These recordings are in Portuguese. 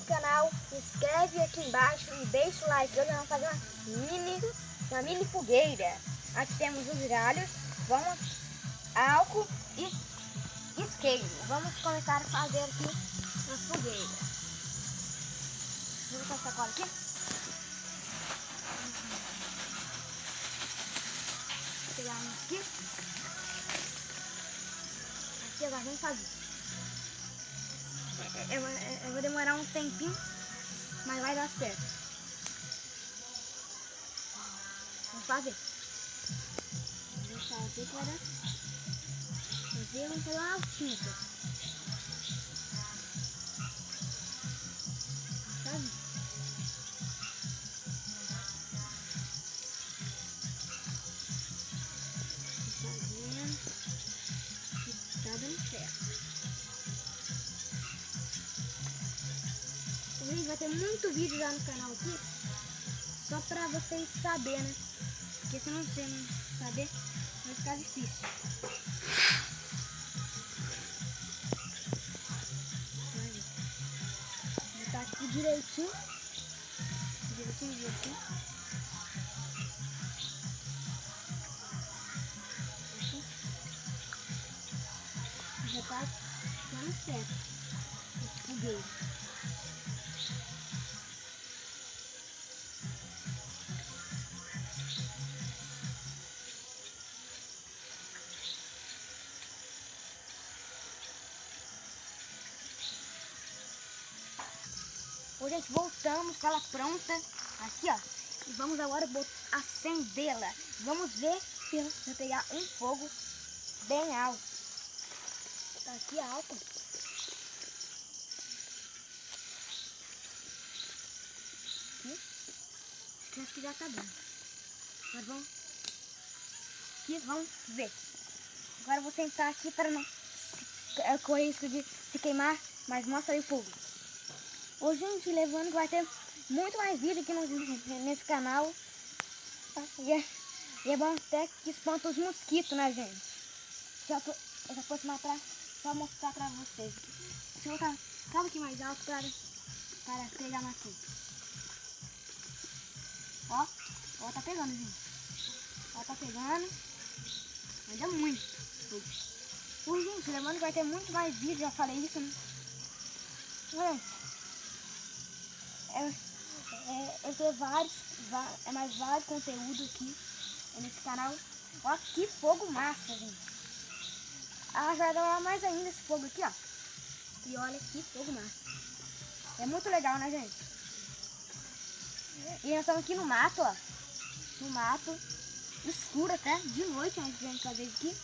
canal, se inscreve aqui embaixo e deixa o like. Hoje nós vamos fazer uma mini fogueira. Aqui temos os galhos, álcool e isqueiro. Vamos começar a fazer aqui uma fogueira. Vou botar essa cola aqui. Vou pegar um aqui. Aqui agora vamos fazer. Eu vou demorar um tempinho, mas vai dar certo. Vamos fazer. Vamos fazer para fazer um pelo altinho. Sabe? Fazendo. Tá dando certo. Gente, vai ter muito vídeo lá no canal aqui, só pra vocês saberem, né? Porque se você não saber, vai ficar difícil. Vou botar aqui direitinho. Já tá dando certo. Esse fogueiro. Ô, gente, voltamos com ela pronta. Aqui, ó. E vamos agora acendê-la. Vamos ver se vai pegar um fogo bem alto. Tá aqui alto. Acho que já tá dando. Agora vamos ver. Agora eu vou sentar aqui para não correr risco de se queimar, mas mostra aí o fogo. Ô, gente, lembrando que vai ter muito mais vídeo aqui nesse canal. E é bom até que espanta os mosquitos, né, gente? Eu vou aproximar pra só mostrar pra vocês. Deixa eu botar só um pouquinho mais alto para pegar mais fogo. Ó, tá pegando, gente. Ó, tá pegando. Mas é muito fogo. Ô, gente, lembrando que vai ter muito mais vídeo, já falei isso, né? Gente, eu tenho vários conteúdos aqui nesse canal. Ó, que fogo massa, gente. Vai dar mais ainda esse fogo aqui, ó. E olha que fogo massa. É muito legal, né, gente? E nós estamos aqui no mato, ó. No mato, escuro até, de noite, antes de a gente fazer isso aqui.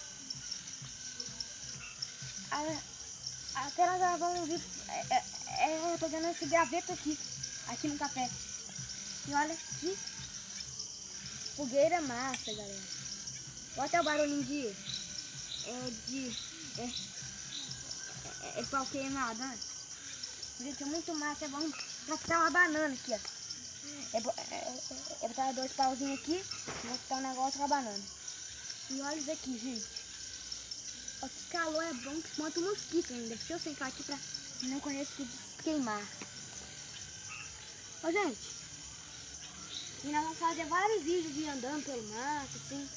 Até nós vamos vir. Eu tô vendo esse graveto aqui no café. E olha que fogueira massa, galera. Olha até o barulhinho de pau queimado, né? Gente, é muito massa. É bom pra ficar uma banana aqui, ó. Eu botar 2 pauzinhos aqui, vou botar um negócio com a banana. E olha isso aqui, gente. Ó, que calor, é bom que espanta o mosquito ainda. Deixa eu sentar aqui pra não correr risco de se queimar. Ô, gente, e nós vamos fazer vários vídeos de andando pelo mato, assim,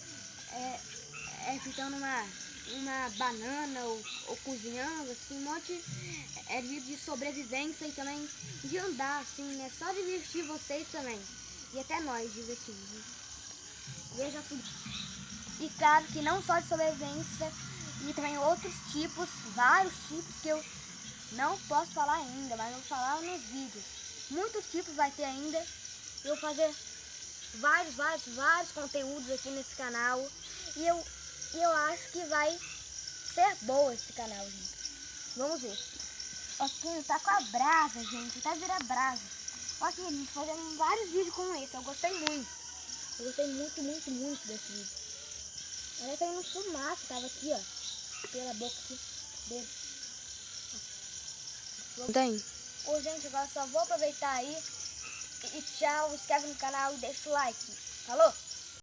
fritando uma banana ou cozinhando, assim, um monte de vídeo de sobrevivência e também de andar, assim, né? Só divertir vocês também. E até nós divertimos, né? E claro que não só de sobrevivência, e também outros tipos, vários tipos que eu não posso falar ainda, mas eu vou falar nos vídeos. Muitos tipos vai ter ainda. Eu vou fazer vários conteúdos aqui nesse canal. E eu acho que vai ser bom esse canal, gente. Vamos ver. Aqui tá com a brasa, gente. Até vira brasa. Aqui, a gente fazendo vários vídeos como esse. Eu gostei muito. Eu gostei muito desse vídeo. Olha, saindo fumaça. Tava aqui, ó. Pela boca aqui dele. Tem. Ô, gente, agora só vou aproveitar aí. E tchau. Se inscreve no canal e deixa o like. Falou?